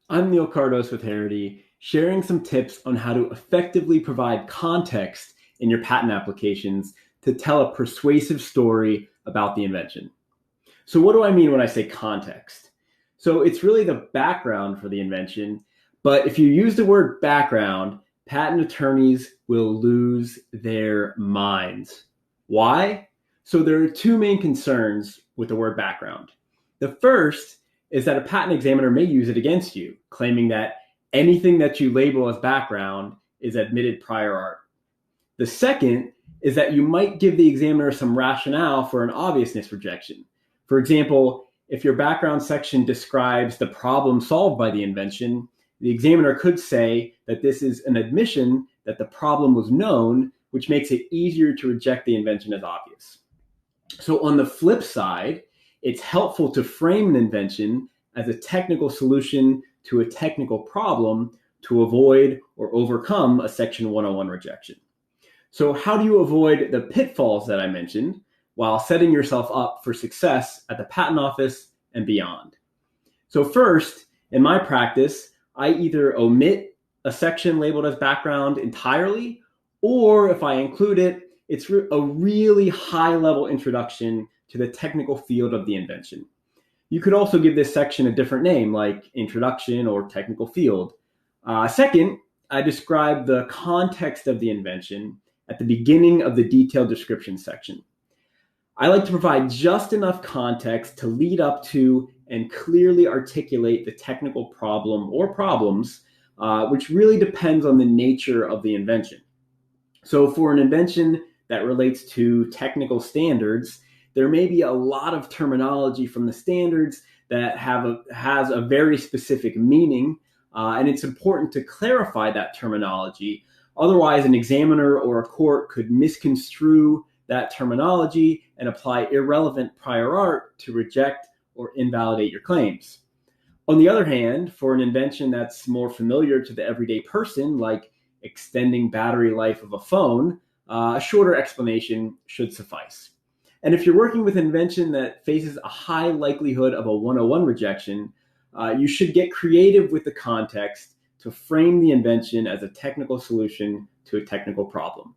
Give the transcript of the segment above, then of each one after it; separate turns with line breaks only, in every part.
I'm Neil Kardos with Harity, sharing some tips on how to effectively provide context in your patent applications to tell a persuasive story about the invention. So what do I mean when I say context? So it's really the background for the invention, but if you use the word background, patent attorneys will lose their minds. Why? So there are two main concerns with the word background. The first is that a patent examiner may use it against you, claiming that anything that you label as background is admitted prior art. The second is that you might give the examiner some rationale for an obviousness rejection. For example, if your background section describes the problem solved by the invention, the examiner could say that this is an admission that the problem was known, which makes it easier to reject the invention as obvious. So on the flip side, it's helpful to frame an invention as a technical solution to a technical problem to avoid or overcome a Section 101 rejection. So how do you avoid the pitfalls that I mentioned while setting yourself up for success at the patent office and beyond? So first, in my practice, I either omit a section labeled as background entirely, or if I include it, it's a really high-level introduction to the technical field of the invention. You could also give this section a different name, like introduction or technical field. Second, I describe the context of the invention at the beginning of the detailed description section. I like to provide just enough context to lead up to and clearly articulate the technical problem or problems, which really depends on the nature of the invention. So for an invention that relates to technical standards, there may be a lot of terminology from the standards that has a very specific meaning, and it's important to clarify that terminology. Otherwise, an examiner or a court could misconstrue that terminology and apply irrelevant prior art to reject or invalidate your claims. On the other hand, for an invention that's more familiar to the everyday person, like extending battery life of a phone, a shorter explanation should suffice. And if you're working with an invention that faces a high likelihood of a 101 rejection, you should get creative with the context to frame the invention as a technical solution to a technical problem.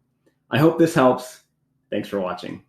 I hope this helps. Thanks for watching.